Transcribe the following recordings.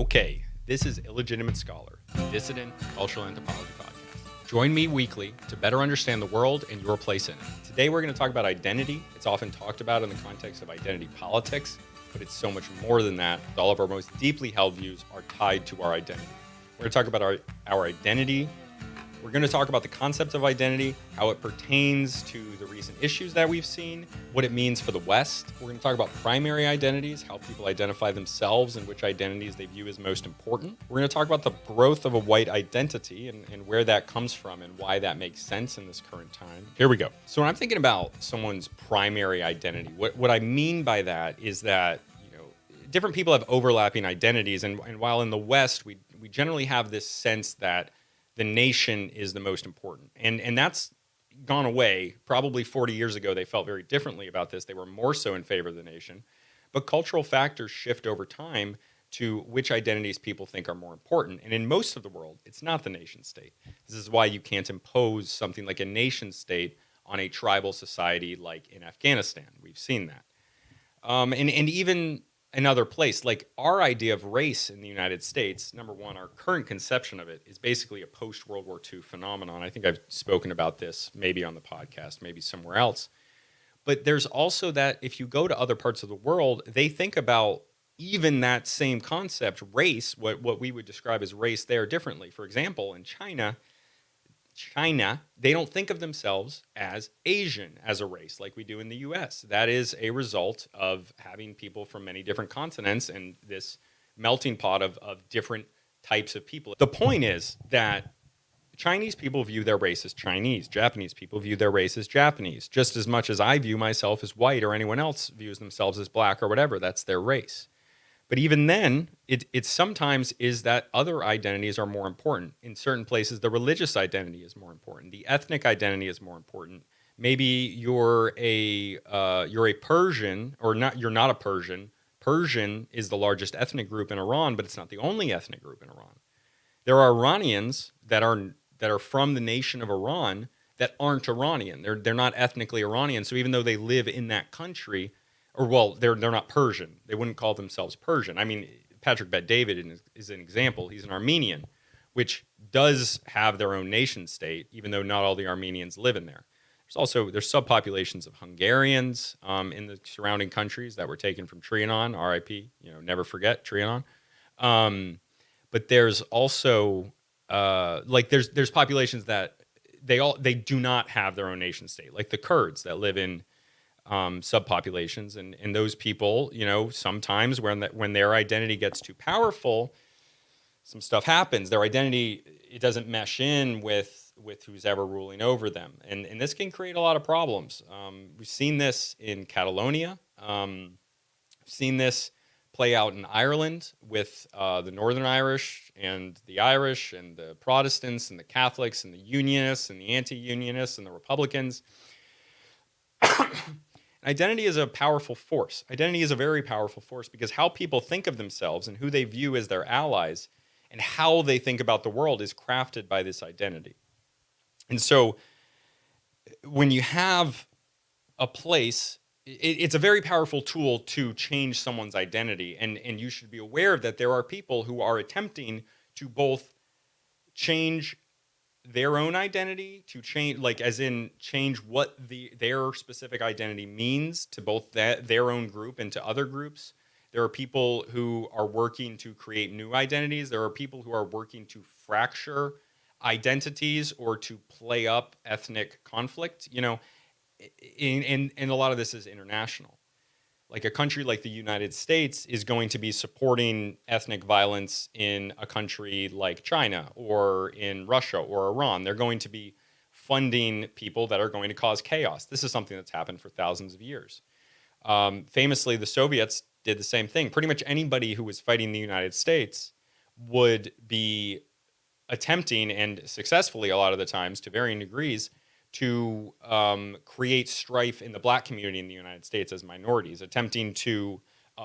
Okay, this is Illegitimate Scholar, the dissident cultural anthropology podcast. Join me weekly to better understand the world and your place in it. Today we're going to talk about identity. It's often talked about in the context of identity politics, but it's so much more than that. All of our most deeply held views are tied to our identity. We're going to talk about our identity. We're going to talk about the concept of identity, how it pertains to the recent issues that we've seen, what it means for the West. We're going to talk about primary identities, how people identify themselves and which identities they view as most important. We're going to talk about the growth of a white identity and where that comes from and why that makes sense in this current time. Here we go. So when I'm thinking about someone's primary identity, what I mean by that is that different people have overlapping identities. And while in the West, we generally have this sense that the nation is the most important. And that's gone away. Probably 40 years ago, they felt very differently about this. They were more so in favor of the nation. But cultural factors shift over time to which identities people think are more important. And in most of the world, it's not the nation state. This is why you can't impose something like a nation state on a tribal society like in Afghanistan. We've seen that. And even another place, like our idea of race in the United States, number one, our current conception of it is basically a post-World War II phenomenon. I think I've spoken about this maybe on the podcast, maybe somewhere else. But there's also that if you go to other parts of the world, they think about even that same concept, race, what we would describe as race there differently. For example, in China, they don't think of themselves as Asian as a race like we do in the US. That is a result of having people from many different continents and this melting pot of different types of people. The point is that Chinese people view their race as Chinese. Japanese people view their race as Japanese, just as much as I view myself as white or anyone else views themselves as black or whatever. That's their race. But even then, it sometimes is that other identities are more important. In certain places, the religious identity is more important. The ethnic identity is more important. Maybe you're a Persian, or not. You're not a Persian. Persian is the largest ethnic group in Iran, but it's not the only ethnic group in Iran. There are Iranians that are from the nation of Iran that aren't Iranian. They're not ethnically Iranian. So even though they live in that country, they're not Persian. They wouldn't call themselves Persian. I mean, Patrick Bet-David is an example. He's an Armenian, which does have their own nation state, even though not all the Armenians live in there. There's subpopulations of Hungarians in the surrounding countries that were taken from Trianon, R.I.P. Never forget Trianon. But there's also there's populations that they do not have their own nation state, like the Kurds that live in subpopulations, and those people, sometimes when their identity gets too powerful, some stuff happens. Their identity, it doesn't mesh in with who's ever ruling over them, and this can create a lot of problems. We've seen this in Catalonia. We've seen this play out in Ireland with the Northern Irish and the Protestants and the Catholics and the Unionists and the anti-Unionists and the Republicans. Identity is a powerful force. Identity is a very powerful force because how people think of themselves and who they view as their allies and how they think about the world is crafted by this identity. And so when you have a place, it's a very powerful tool to change someone's identity. And you should be aware that there are people who are attempting to both change their own identity, to change what their specific identity means to both their own group and to other groups. There are people who are working to create new identities. There are people who are working to fracture identities or to play up ethnic conflict. And a lot of this is international. Like a country like the United States is going to be supporting ethnic violence in a country like China or in Russia or Iran. They're going to be funding people that are going to cause chaos. This is something that's happened for thousands of years. Famously, the Soviets did the same thing. Pretty much anybody who was fighting the United States would be attempting, and successfully a lot of the times to varying degrees, to create strife in the black community in the United States as minorities, attempting to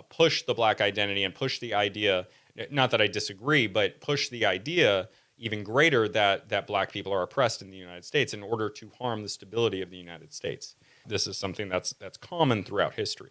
push the black identity and push the idea, not that I disagree, but push the idea even greater that black people are oppressed in the United States in order to harm the stability of the United States. This is something that's common throughout history.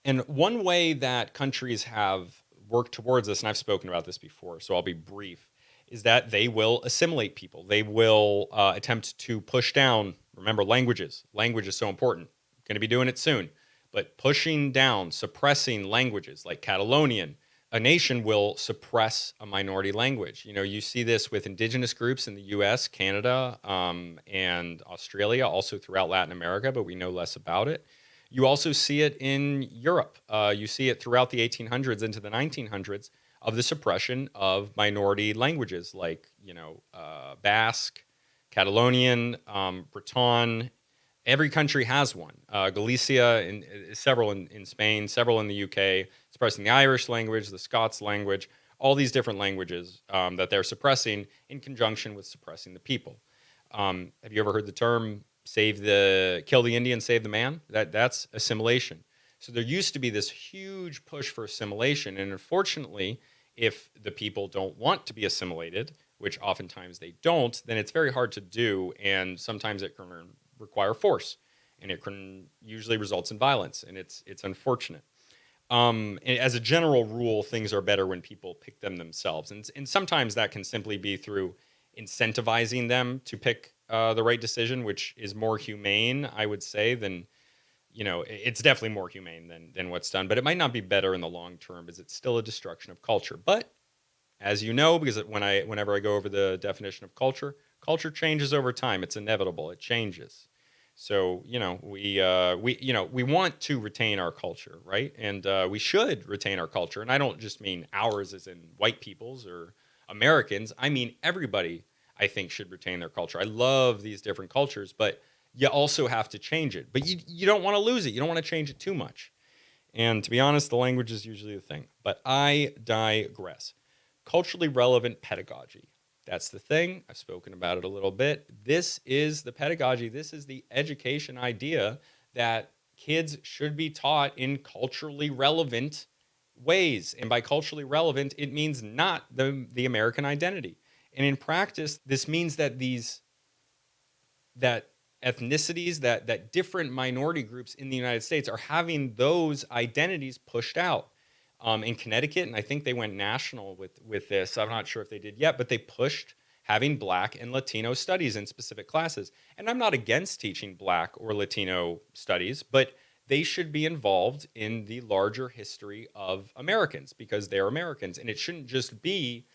And one way that countries have work towards this, and I've spoken about this before, so I'll be brief, is that they will assimilate people. They will attempt to push down, remember, languages. Language is so important. Going to be doing it soon. But pushing down, suppressing languages like Catalonian, a nation will suppress a minority language. You know, you see this with indigenous groups in the US, Canada, and Australia, also throughout Latin America, but we know less about it. You also see it in Europe. You see it throughout the 1800s into the 1900s of the suppression of minority languages like, Basque, Catalonian, Breton. Every country has one. Galicia, several in Spain, several in the UK, suppressing the Irish language, the Scots language, all these different languages that they're suppressing in conjunction with suppressing the people. Have you ever heard the term kill the Indian, save the man? That's assimilation. So there used to be this huge push for assimilation, and unfortunately, if the people don't want to be assimilated, which oftentimes they don't, then it's very hard to do, and sometimes it can require force, and it can usually results in violence, and it's unfortunate. And as a general rule, things are better when people pick them themselves, and sometimes that can simply be through incentivizing them to pick the right decision, which is more humane, I would say, than it's definitely more humane than what's done, but it might not be better in the long term because it's still a destruction of culture. But as you know, because whenever I go over the definition of culture, culture changes over time. It's inevitable. It changes. So we want to retain our culture, right? And we should retain our culture. And I don't just mean ours as in white people's or Americans. I mean everybody, I think, should retain their culture. I love these different cultures, but you also have to change it. But you don't want to lose it. You don't want to change it too much. And to be honest, the language is usually the thing. But I digress. Culturally relevant pedagogy. That's the thing. I've spoken about it a little bit. This is the pedagogy. This is the education idea that kids should be taught in culturally relevant ways. And by culturally relevant, it means not the American identity. And in practice, this means that that ethnicities, that different minority groups in the United States are having those identities pushed out. In Connecticut, and I think they went national with this. I'm not sure if they did yet, but they pushed having Black and Latino studies in specific classes. And I'm not against teaching Black or Latino studies, but they should be involved in the larger history of Americans because they're Americans. And it shouldn't just be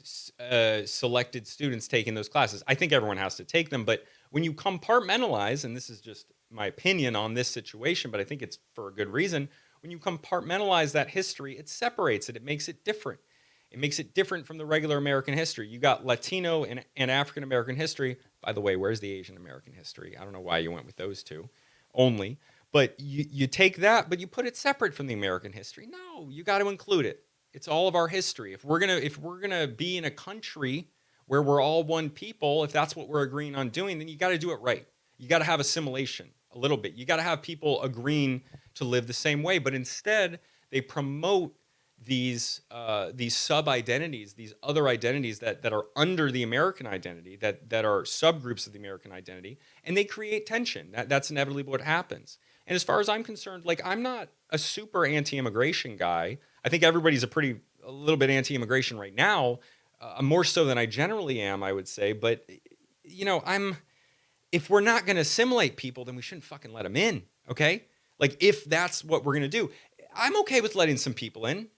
selected students taking those classes. I think everyone has to take them, but when you compartmentalize, and this is just my opinion on this situation, but I think it's for a good reason, when you compartmentalize that history, it separates it. It makes it different. It makes it different from the regular American history. You got Latino and African American history. By the way, where's the Asian American history? I don't know why you went with those two only. But you take that, but you put it separate from the American history. No, you got to include it. It's all of our history. If we're gonna be in a country where we're all one people, if that's what we're agreeing on doing, then you got to do it right. You got to have assimilation a little bit. You got to have people agreeing to live the same way, but instead they promote these sub-identities, these other identities that are under the American identity, that are subgroups of the American identity, and they create tension. That's inevitably what happens. And as far as I'm concerned, like, I'm not a super anti-immigration guy. I think everybody's a little bit anti-immigration right now, more so than I generally am, I would say. But if we're not going to assimilate people, then we shouldn't fucking let them in, okay? Like, if that's what we're going to do, I'm okay with letting some people in,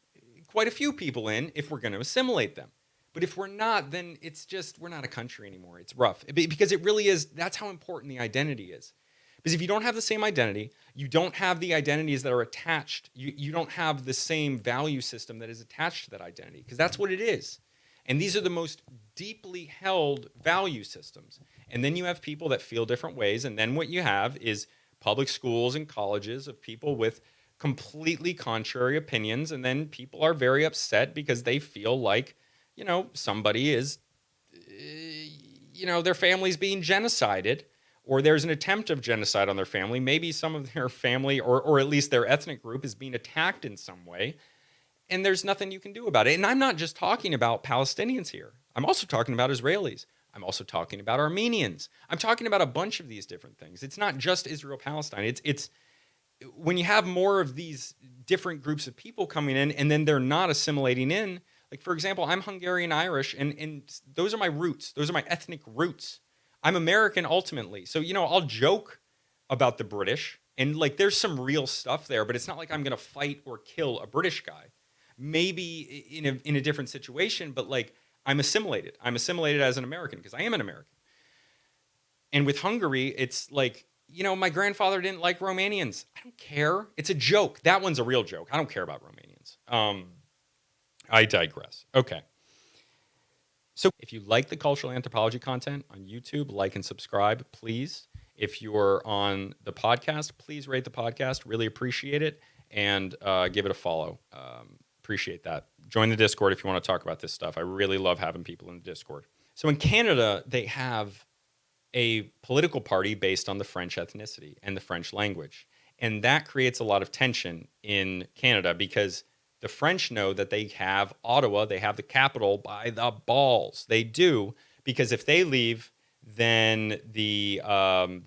quite a few people in, if we're going to assimilate them. But if we're not, then it's just, we're not a country anymore. It's rough. Because it really is, that's how important the identity is. Because if you don't have the same identity, you don't have the identities that are attached, you don't have the same value system that is attached to that identity, because that's what it is. And these are the most deeply held value systems. And then you have people that feel different ways, and then what you have is public schools and colleges of people with completely contrary opinions, and then people are very upset because they feel like, somebody is, their family's being genocided, or there's an attempt of genocide on their family. Maybe some of their family, or at least their ethnic group, is being attacked in some way, and there's nothing you can do about it. And I'm not just talking about Palestinians here. I'm also talking about Israelis. I'm also talking about Armenians. I'm talking about a bunch of these different things. It's not just Israel-Palestine. It's when you have more of these different groups of people coming in, and then they're not assimilating in. Like, for example, I'm Hungarian Irish, and those are my roots. Those are my ethnic roots. I'm American ultimately. So, I'll joke about the British, and like there's some real stuff there, but it's not like I'm going to fight or kill a British guy. Maybe in a different situation, but like I'm assimilated. I'm assimilated as an American because I am an American. And with Hungary, it's like, my grandfather didn't like Romanians. I don't care. It's a joke. That one's a real joke. I don't care about Romanians. I digress. Okay. So if you like the cultural anthropology content on YouTube, like and subscribe, please. If you're on the podcast, please rate the podcast. Really appreciate it. And give it a follow. Appreciate that. Join the Discord if you want to talk about this stuff. I really love having people in the Discord. So in Canada, they have a political party based on the French ethnicity and the French language. And that creates a lot of tension in Canada because the French know that they have Ottawa, they have the capital by the balls. They do, because if they leave, then the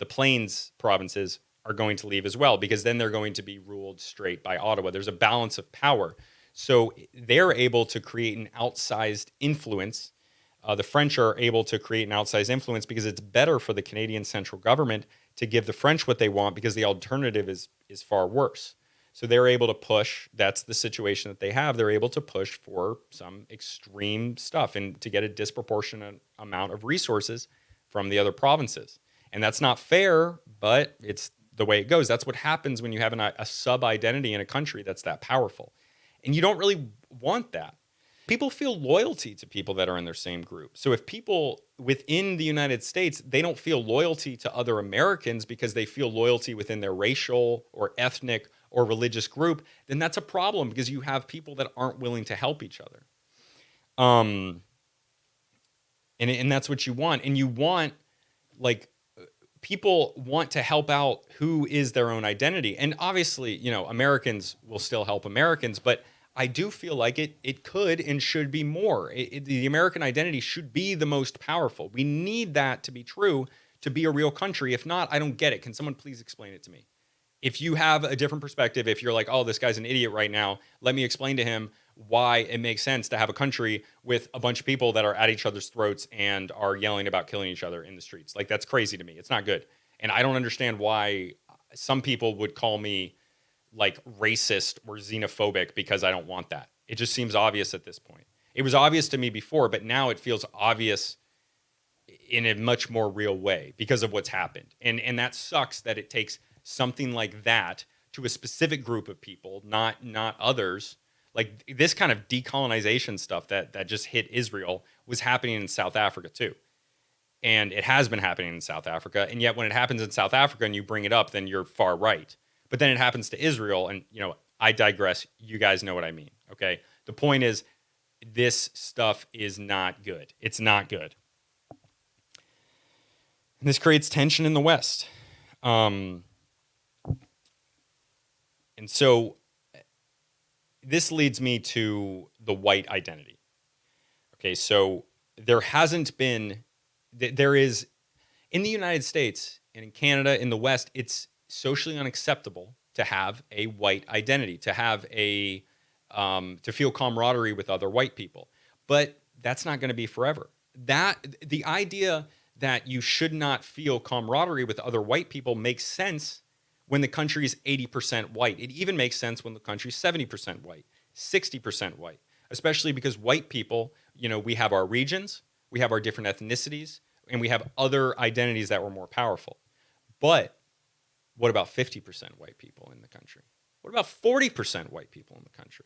Plains provinces are going to leave as well, because then they're going to be ruled straight by Ottawa. There's a balance of power. So they're able to create an outsized influence. The French are able to create an outsized influence because it's better for the Canadian central government to give the French what they want, because the alternative is far worse. So they're able to push. That's the situation that they have. They're able to push for some extreme stuff and to get a disproportionate amount of resources from the other provinces. And that's not fair, but it's the way it goes. That's what happens when you have a sub-identity in a country that's that powerful. And you don't really want that. People feel loyalty to people that are in their same group. So if people within the United States, they don't feel loyalty to other Americans because they feel loyalty within their racial or ethnic or religious group, then that's a problem, because you have people that aren't willing to help each other. And that's what you want. And you want, like, people want to help out who is their own identity. And obviously, Americans will still help Americans, but I do feel like it could and should be more. The American identity should be the most powerful. We need that to be true to be a real country. If not, I don't get it. Can someone please explain it to me? If you have a different perspective, if you're like, oh, this guy's an idiot right now, let me explain to him why it makes sense to have a country with a bunch of people that are at each other's throats and are yelling about killing each other in the streets. Like, that's crazy to me. It's not good. And I don't understand why some people would call me like racist or xenophobic because I don't want that. It just seems obvious at this point. It was obvious to me before, but now it feels obvious in a much more real way because of what's happened. And that sucks that it takes something like that to a specific group of people, not others. Like, this kind of decolonization stuff that just hit Israel was happening in South Africa too. And it has been happening in South Africa. And yet when it happens in South Africa and you bring it up, then you're far right. But then it happens to Israel, and, I digress. You guys know what I mean, okay? The point is, this stuff is not good. It's not good. And this creates tension in the West. And so this leads me to the white identity. Okay, so there is, in the United States and in Canada, in the West, it's socially unacceptable to have a white identity, to have to feel camaraderie with other white people. But that's not going to be forever. The idea that you should not feel camaraderie with other white people makes sense when the country is 80% white. It even makes sense when the country is 70% white, 60% white, especially because white people, we have our regions, we have our different ethnicities, and we have other identities that were more powerful. But what about 50% white people in the country? What about 40% white people in the country?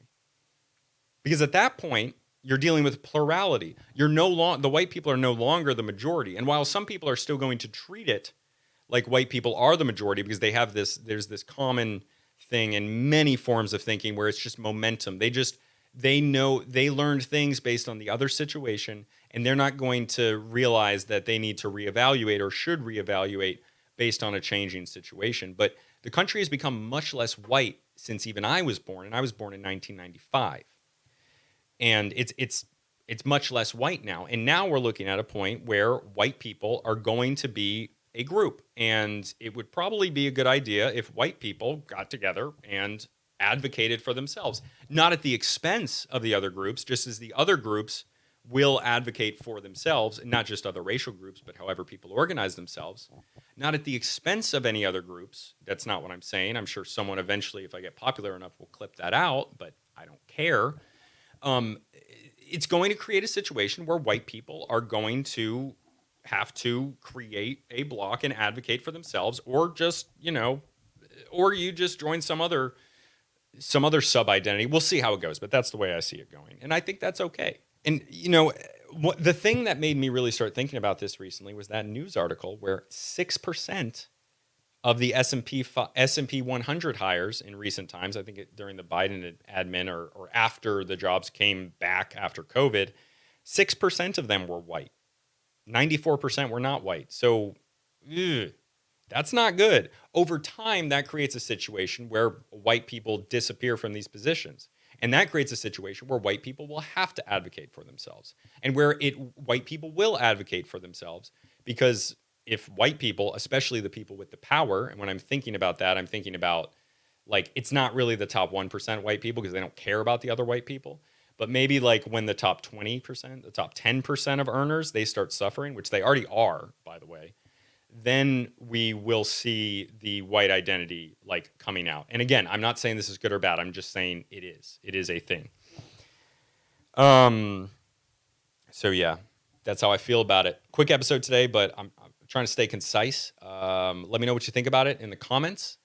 Because at that point, you're dealing with plurality. The white people are no longer the majority. And while some people are still going to treat it like white people are the majority, because there's this common thing in many forms of thinking where it's just momentum. They learned things based on the other situation, and they're not going to realize that they need to reevaluate or should reevaluate based on a changing situation. But the country has become much less white since even I was born, and I was born in 1995. And it's much less white now. And now we're looking at a point where white people are going to be a group. And it would probably be a good idea if white people got together and advocated for themselves, not at the expense of the other groups, just as the other groups will advocate for themselves, and not just other racial groups, but however people organize themselves, not at the expense of any other groups. That's not what I'm saying. I'm sure someone eventually, if I get popular enough, will clip that out, but I don't care. It's going to create a situation where white people are going to have to create a block and advocate for themselves, or just, or you just join some other sub identity. We'll see how it goes, but that's the way I see it going. And I think that's okay. And, the thing that made me really start thinking about this recently was that news article where 6% of the S&P 100 hires in recent times, I think during the Biden admin or after the jobs came back after COVID, 6% of them were white. 94% were not white. So, that's not good. Over time, that creates a situation where white people disappear from these positions. And that creates a situation where white people will have to advocate for themselves, and where white people will advocate for themselves, because if white people, especially the people with the power, and when I'm thinking about that, I'm thinking about, like, it's not really the top 1% white people because they don't care about the other white people. But maybe like when the top 20%, the top 10% of earners, they start suffering, which they already are, by the way, then we will see the white identity like coming out. And again, I'm not saying this is good or bad. I'm just saying it is. It is a thing. So yeah, that's how I feel about it. Quick episode today, but I'm trying to stay concise. Let me know what you think about it in the comments.